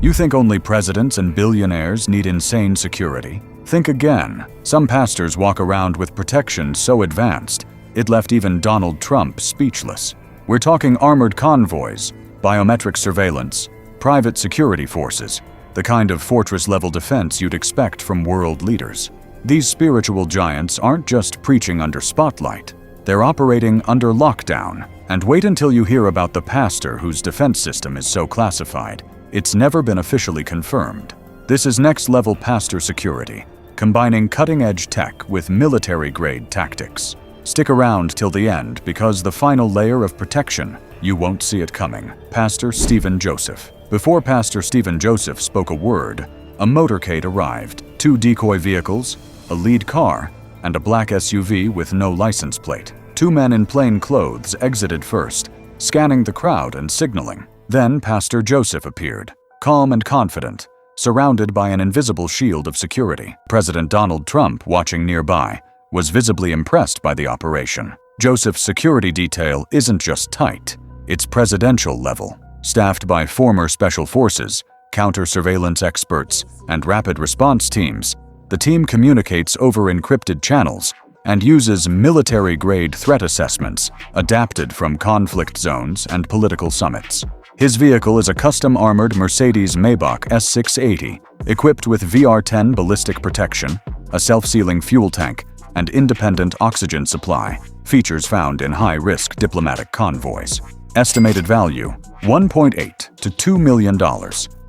You think only presidents and billionaires need insane security? Think again. Some pastors walk around with protection so advanced, it left even Donald Trump speechless. We're talking armored convoys, biometric surveillance, private security forces, the kind of fortress-level defense you'd expect from world leaders. These spiritual giants aren't just preaching under spotlight, they're operating under lockdown. And wait until you hear about the pastor whose defense system is so classified, it's never been officially confirmed. This is next-level pastor security, combining cutting-edge tech with military-grade tactics. Stick around till the end because the final layer of protection, you won't see it coming. Pastor Stephen Joseph. Before Pastor Stephen Joseph spoke a word, a motorcade arrived, 2 decoy vehicles, a lead car, and a black SUV with no license plate. 2 men in plain clothes exited first, scanning the crowd and signaling. Then Pastor Joseph appeared, calm and confident, surrounded by an invisible shield of security. President Donald Trump, watching nearby, was visibly impressed by the operation. Joseph's security detail isn't just tight, it's presidential level. Staffed by former special forces, counter-surveillance experts, and rapid response teams, the team communicates over encrypted channels and uses military-grade threat assessments adapted from conflict zones and political summits. His vehicle is a custom-armored Mercedes Maybach S680, equipped with VR-10 ballistic protection, a self-sealing fuel tank, and independent oxygen supply, features found in high-risk diplomatic convoys. Estimated value, $1.8 to $2 million,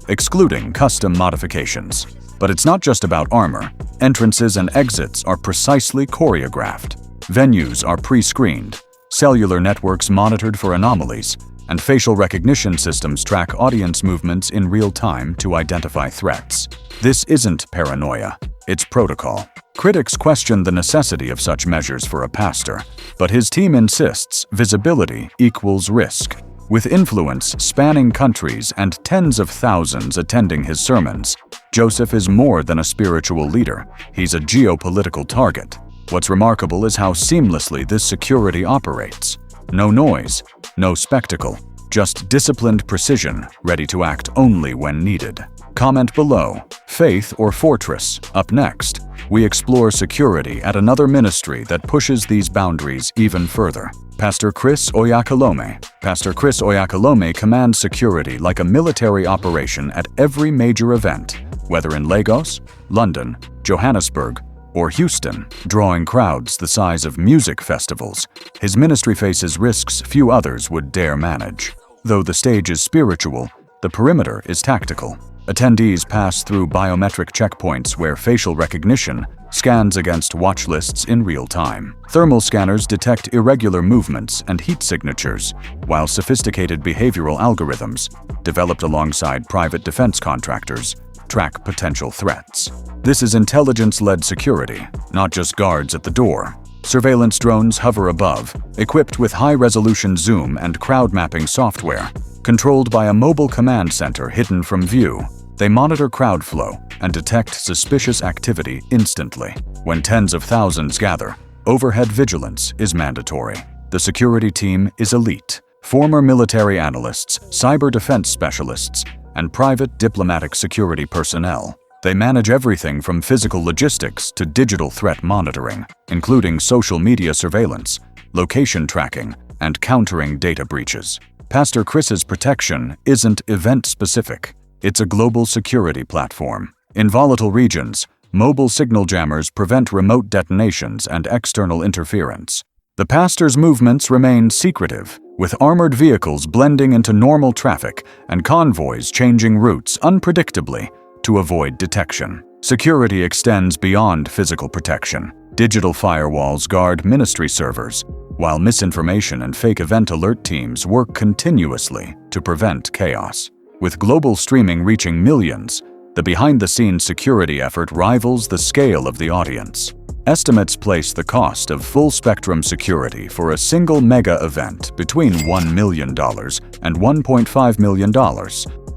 excluding custom modifications. But it's not just about armor. Entrances and exits are precisely choreographed. Venues are pre-screened, cellular networks monitored for anomalies, and facial recognition systems track audience movements in real time to identify threats. This isn't paranoia, it's protocol. Critics question the necessity of such measures for a pastor, but his team insists visibility equals risk. With influence spanning countries and tens of thousands attending his sermons, Joseph is more than a spiritual leader, he's a geopolitical target. What's remarkable is how seamlessly this security operates. No noise, no spectacle, just disciplined precision, ready to act only when needed. Comment below, faith or fortress? Up next, we explore security at another ministry that pushes these boundaries even further. Pastor Chris Oyakhilome. Pastor Chris Oyakhilome commands security like a military operation at every major event, whether in Lagos, London, Johannesburg, or Houston, drawing crowds the size of music festivals. His ministry faces risks few others would dare manage. Though the stage is spiritual, the perimeter is tactical. Attendees pass through biometric checkpoints where facial recognition scans against watch lists in real time. Thermal scanners detect irregular movements and heat signatures, while sophisticated behavioral algorithms, developed alongside private defense contractors, track potential threats. This is intelligence-led security, not just guards at the door. Surveillance drones hover above, equipped with high-resolution zoom and crowd mapping software. Controlled by a mobile command center hidden from view, they monitor crowd flow and detect suspicious activity instantly. When tens of thousands gather, overhead vigilance is mandatory. The security team is elite. Former military analysts, cyber defense specialists, and private diplomatic security personnel. They manage everything from physical logistics to digital threat monitoring, including social media surveillance, location tracking, and countering data breaches. Pastor Chris's protection isn't event-specific. It's a global security platform. In volatile regions, mobile signal jammers prevent remote detonations and external interference. The pastor's movements remain secretive, with armored vehicles blending into normal traffic and convoys changing routes unpredictably to avoid detection. Security extends beyond physical protection. Digital firewalls guard ministry servers, while misinformation and fake event alert teams work continuously to prevent chaos. With global streaming reaching millions, the behind-the-scenes security effort rivals the scale of the audience. Estimates place the cost of full-spectrum security for a single mega event between $1 million and $1.5 million,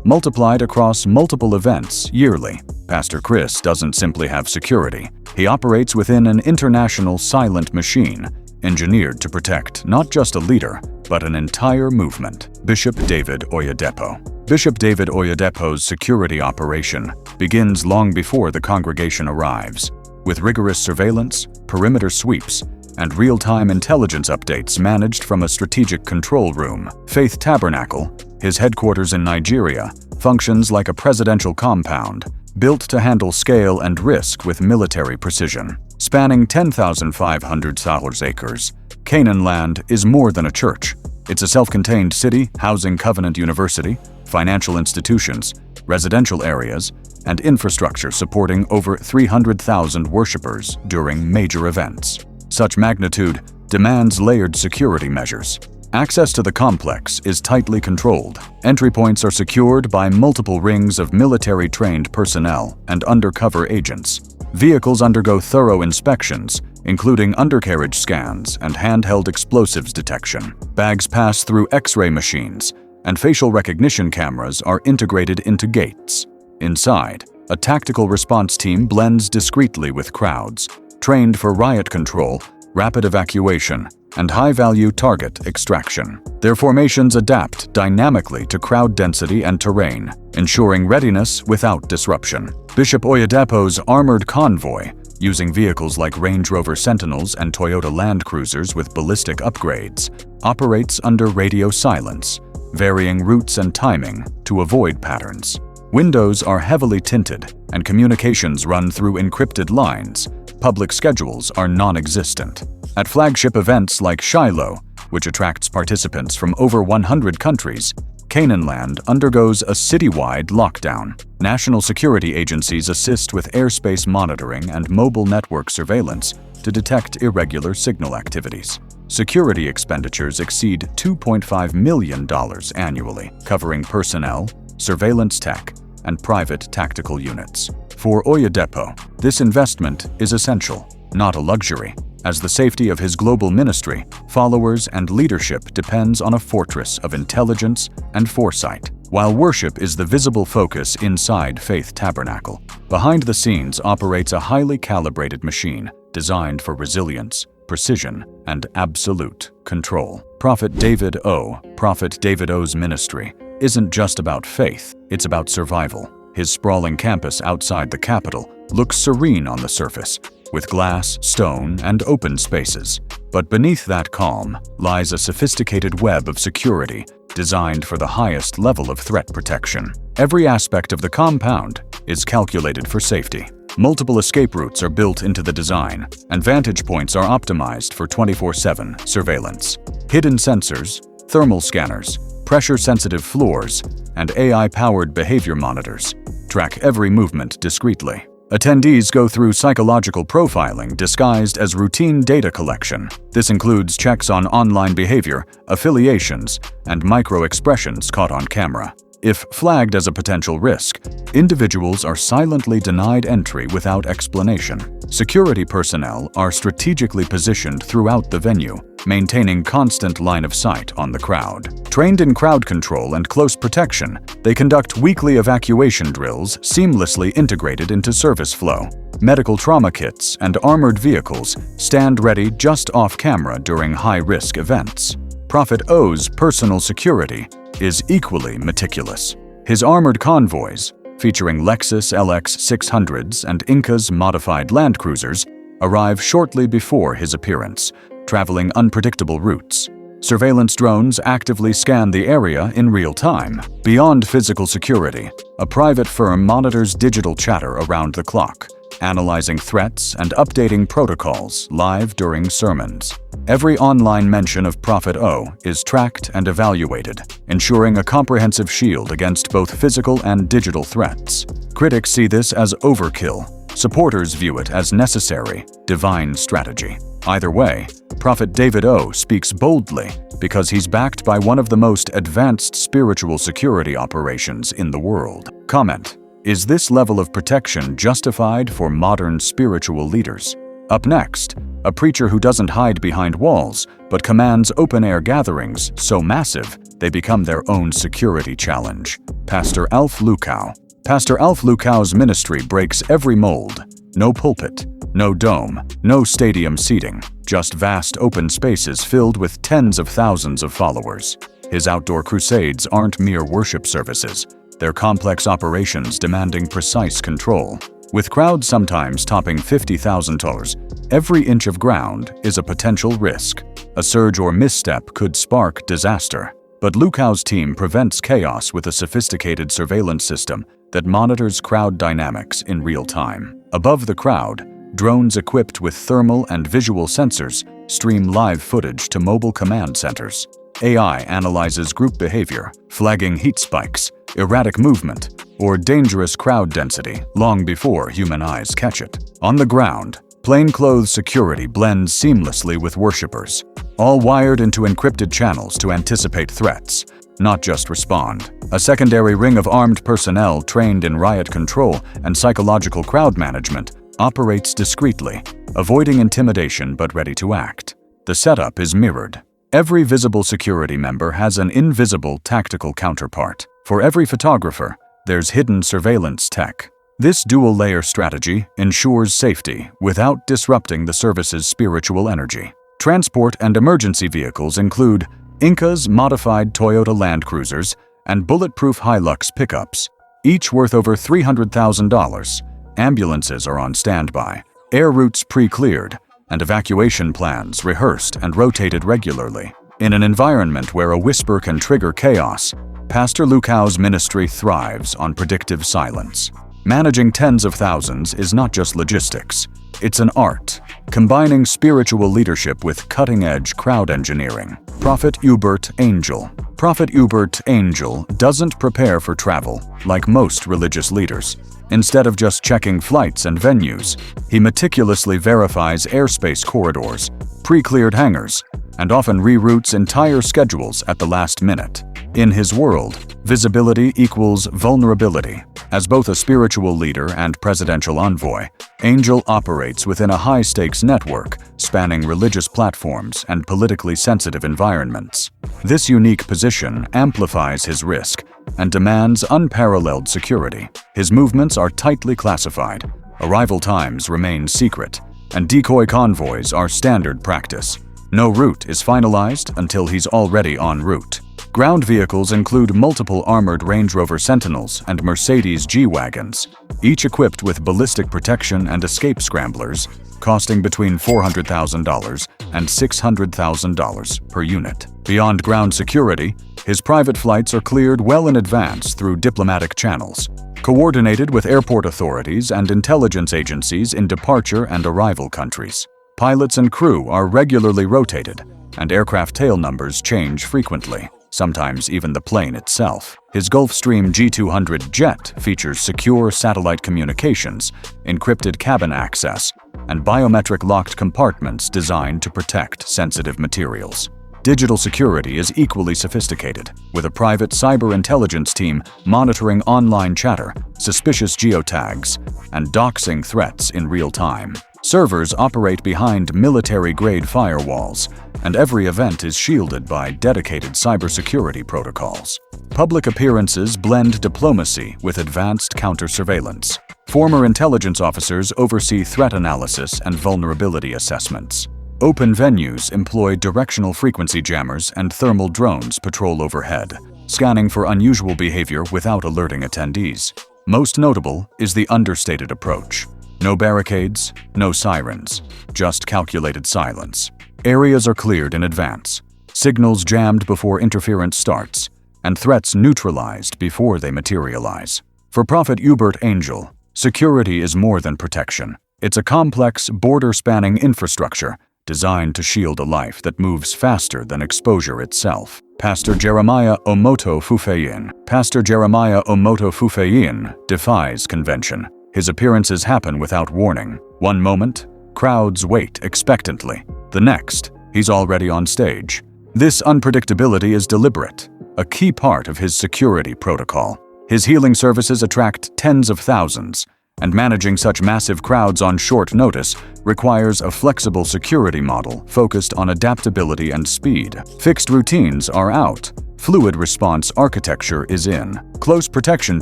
multiplied across multiple events yearly. Pastor Chris doesn't simply have security. He operates within an international silent machine, engineered to protect not just a leader, but an entire movement. Bishop David Oyedepo. Bishop David Oyedepo's security operation begins long before the congregation arrives, with rigorous surveillance, perimeter sweeps, and real-time intelligence updates managed from a strategic control room. Faith Tabernacle, his headquarters in Nigeria, functions like a presidential compound, built to handle scale and risk with military precision. Spanning 10,500 acres, Canaan land is more than a church. It's a self-contained city housing Covenant University, financial institutions, residential areas, and infrastructure supporting over 300,000 worshippers during major events. Such magnitude demands layered security measures. Access to the complex is tightly controlled. Entry points are secured by multiple rings of military-trained personnel and undercover agents. Vehicles undergo thorough inspections, including undercarriage scans and handheld explosives detection. Bags pass through X-ray machines, and facial recognition cameras are integrated into gates. Inside, a tactical response team blends discreetly with crowds, trained for riot control, rapid evacuation, and high-value target extraction. Their formations adapt dynamically to crowd density and terrain, ensuring readiness without disruption. Bishop Oyedepo's armored convoy, using vehicles like Range Rover Sentinels and Toyota Land Cruisers with ballistic upgrades, operates under radio silence, varying routes and timing to avoid patterns. Windows are heavily tinted, and communications run through encrypted lines. Public schedules are non-existent. At flagship events like Shiloh, which attracts participants from over 100 countries, Canaan land undergoes a citywide lockdown. National security agencies assist with airspace monitoring and mobile network surveillance to detect irregular signal activities. Security expenditures exceed $2.5 million annually, covering personnel, surveillance tech, and private tactical units. For Oyedepo, this investment is essential, not a luxury, as the safety of his global ministry, followers, and leadership depends on a fortress of intelligence and foresight. While worship is the visible focus inside Faith Tabernacle, behind the scenes operates a highly calibrated machine designed for resilience, precision, and absolute control. Prophet David O's ministry isn't just about faith, it's about survival. His sprawling campus outside the capital looks serene on the surface, with glass, stone, and open spaces. But beneath that calm lies a sophisticated web of security designed for the highest level of threat protection. Every aspect of the compound is calculated for safety. Multiple escape routes are built into the design, and vantage points are optimized for 24/7 surveillance. Hidden sensors, thermal scanners, pressure-sensitive floors, and AI-powered behavior monitors track every movement discreetly. Attendees go through psychological profiling disguised as routine data collection. This includes checks on online behavior, affiliations, and micro-expressions caught on camera. If flagged as a potential risk, individuals are silently denied entry without explanation. Security personnel are strategically positioned throughout the venue, maintaining constant line of sight on the crowd. Trained in crowd control and close protection, they conduct weekly evacuation drills seamlessly integrated into service flow. Medical trauma kits and armored vehicles stand ready just off camera during high-risk events. Prophet O's personal security is equally meticulous. His armored convoys, featuring Lexus LX 600s and Inca's modified Land Cruisers, arrive shortly before his appearance, traveling unpredictable routes. Surveillance drones actively scan the area in real time. Beyond physical security, a private firm monitors digital chatter around the clock, analyzing threats and updating protocols live during sermons. Every online mention of Prophet O is tracked and evaluated, ensuring a comprehensive shield against both physical and digital threats. Critics see this as overkill. Supporters view it as necessary, divine strategy. Either way, Prophet David O speaks boldly because he's backed by one of the most advanced spiritual security operations in the world. Comment: is this level of protection justified for modern spiritual leaders? Up next, a preacher who doesn't hide behind walls, but commands open-air gatherings so massive they become their own security challenge. Pastor Alf Lukau. Pastor Alf Lukau's ministry breaks every mold. No pulpit, no dome, no stadium seating, just vast open spaces filled with tens of thousands of followers. His outdoor crusades aren't mere worship services. They're complex operations demanding precise control. With crowds sometimes topping $50,000, every inch of ground is a potential risk. A surge or misstep could spark disaster. But Lukow's team prevents chaos with a sophisticated surveillance system that monitors crowd dynamics in real time. Above the crowd, drones equipped with thermal and visual sensors stream live footage to mobile command centers. AI analyzes group behavior, flagging heat spikes, erratic movement, or dangerous crowd density long before human eyes catch it. On the ground, plainclothes security blends seamlessly with worshippers, all wired into encrypted channels to anticipate threats, not just respond. A secondary ring of armed personnel trained in riot control and psychological crowd management operates discreetly, avoiding intimidation but ready to act. The setup is mirrored. Every visible security member has an invisible tactical counterpart. For every photographer, there's hidden surveillance tech. This dual-layer strategy ensures safety without disrupting the service's spiritual energy. Transport and emergency vehicles include Inca's modified Toyota Land Cruisers and bulletproof Hilux pickups, each worth over $300,000. Ambulances are on standby, air routes pre-cleared, and evacuation plans rehearsed and rotated regularly. In an environment where a whisper can trigger chaos, Pastor Lukow's ministry thrives on predictive silence. Managing tens of thousands is not just logistics. It's an art, combining spiritual leadership with cutting-edge crowd engineering. Prophet Hubert Angel. Prophet Hubert Angel doesn't prepare for travel like most religious leaders. Instead of just checking flights and venues, he meticulously verifies airspace corridors, pre-cleared hangars, and often reroutes entire schedules at the last minute. In his world, visibility equals vulnerability. As both a spiritual leader and presidential envoy, Angel operates within a high-stakes network spanning religious platforms and politically sensitive environments. This unique position amplifies his risk and demands unparalleled security. His movements are tightly classified, arrival times remain secret, and decoy convoys are standard practice. No route is finalized until he's already en route. Ground vehicles include multiple armored Range Rover Sentinels and Mercedes G-Wagons, each equipped with ballistic protection and escape scramblers, costing between $400,000 and $600,000 per unit. Beyond ground security, his private flights are cleared well in advance through diplomatic channels, coordinated with airport authorities and intelligence agencies in departure and arrival countries. Pilots and crew are regularly rotated, and aircraft tail numbers change frequently, sometimes even the plane itself. His Gulfstream G200 jet features secure satellite communications, encrypted cabin access, and biometric locked compartments designed to protect sensitive materials. Digital security is equally sophisticated, with a private cyber intelligence team monitoring online chatter, suspicious geotags, and doxing threats in real time. Servers operate behind military-grade firewalls, and every event is shielded by dedicated cybersecurity protocols. Public appearances blend diplomacy with advanced counter-surveillance. Former intelligence officers oversee threat analysis and vulnerability assessments. Open venues employ directional frequency jammers and thermal drones patrol overhead, scanning for unusual behavior without alerting attendees. Most notable is the understated approach. No barricades, no sirens, just calculated silence. Areas are cleared in advance, signals jammed before interference starts, and threats neutralized before they materialize. For Prophet Hubert Angel, security is more than protection. It's a complex, border-spanning infrastructure designed to shield a life that moves faster than exposure itself. Pastor Jeremiah Omoto Fufeyin. Pastor Jeremiah Omoto Fufeyin defies convention. His appearances happen without warning. One moment, crowds wait expectantly. The next, he's already on stage. This unpredictability is deliberate, a key part of his security protocol. His healing services attract tens of thousands, and managing such massive crowds on short notice requires a flexible security model focused on adaptability and speed. Fixed routines are out. Fluid response architecture is in. Close protection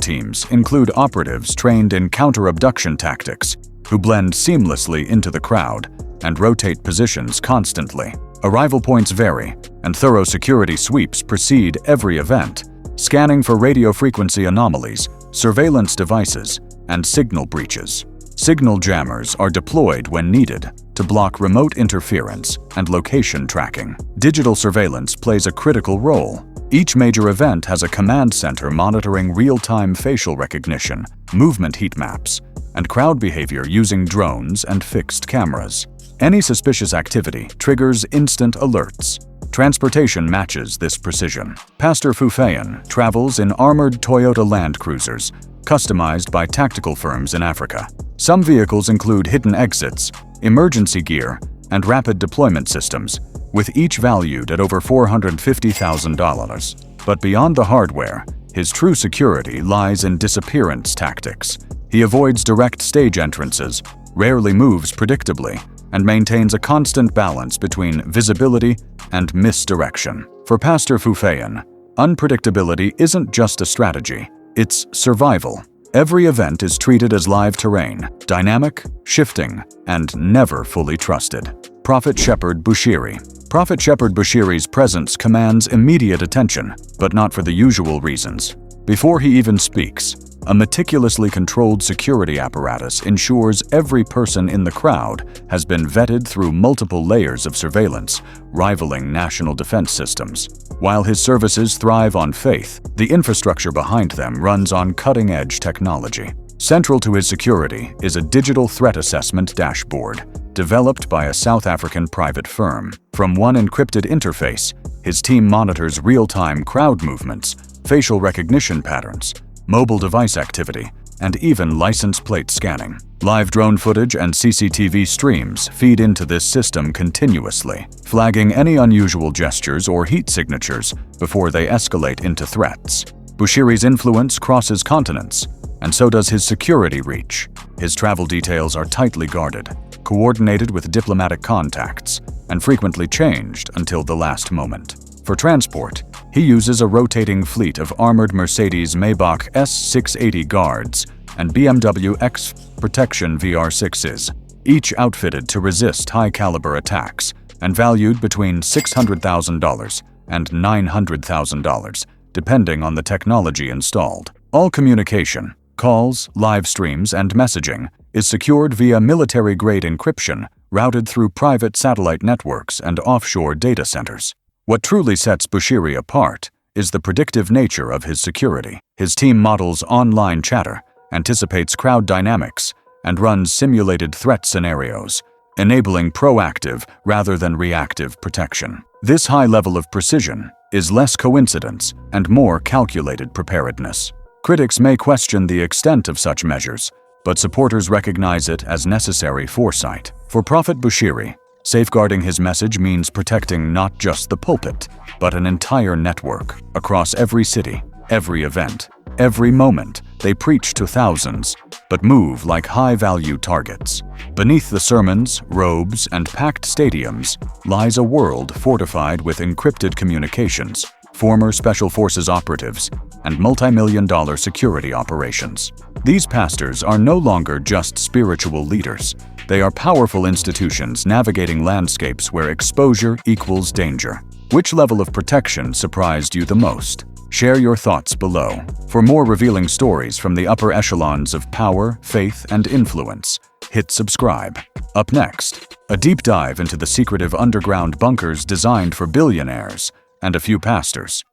teams include operatives trained in counter-abduction tactics, who blend seamlessly into the crowd and rotate positions constantly. Arrival points vary, and thorough security sweeps precede every event, scanning for radio frequency anomalies, surveillance devices, and signal breaches. Signal jammers are deployed when needed to block remote interference and location tracking. Digital surveillance plays a critical role. Each major event has a command center monitoring real-time facial recognition, movement heat maps, and crowd behavior using drones and fixed cameras. Any suspicious activity triggers instant alerts. Transportation matches this precision. Pastor Fufeyan travels in armored Toyota Land Cruisers, customized by tactical firms in Africa. Some vehicles include hidden exits, emergency gear, and rapid deployment systems, with each valued at over $450,000. But beyond the hardware, his true security lies in disappearance tactics. He avoids direct stage entrances, rarely moves predictably, and maintains a constant balance between visibility and misdirection. For Pastor Fufeyan, unpredictability isn't just a strategy, it's survival. Every event is treated as live terrain, dynamic, shifting, and never fully trusted. Prophet Shepherd Bushiri. Prophet Shepherd Bushiri's presence commands immediate attention, but not for the usual reasons. Before he even speaks, a meticulously controlled security apparatus ensures every person in the crowd has been vetted through multiple layers of surveillance, rivaling national defense systems. While his services thrive on faith, the infrastructure behind them runs on cutting-edge technology. Central to his security is a digital threat assessment dashboard, developed by a South African private firm. From one encrypted interface, his team monitors real-time crowd movements, facial recognition patterns, mobile device activity, and even license plate scanning. Live drone footage and CCTV streams feed into this system continuously, flagging any unusual gestures or heat signatures before they escalate into threats. Bushiri's influence crosses continents, and so does his security reach. His travel details are tightly guarded, coordinated with diplomatic contacts, and frequently changed until the last moment. For transport, he uses a rotating fleet of armored Mercedes Maybach S680 guards and BMW X Protection VR6s, each outfitted to resist high-caliber attacks and valued between $600,000 and $900,000, depending on the technology installed. All communication, calls, live streams, and messaging is secured via military-grade encryption routed through private satellite networks and offshore data centers. What truly sets Bushiri apart is the predictive nature of his security. His team models online chatter, anticipates crowd dynamics, and runs simulated threat scenarios, enabling proactive rather than reactive protection. This high level of precision is less coincidence and more calculated preparedness. Critics may question the extent of such measures, but supporters recognize it as necessary foresight. For Prophet Bushiri, safeguarding his message means protecting not just the pulpit, but an entire network. Across every city, every event, every moment, they preach to thousands, but move like high-value targets. Beneath the sermons, robes, and packed stadiums lies a world fortified with encrypted communications, former Special Forces operatives, and multi-million-dollar security operations. These pastors are no longer just spiritual leaders. They are powerful institutions navigating landscapes where exposure equals danger. Which level of protection surprised you the most? Share your thoughts below. For more revealing stories from the upper echelons of power, faith, and influence, hit subscribe. Up next, a deep dive into the secretive underground bunkers designed for billionaires and a few pastors.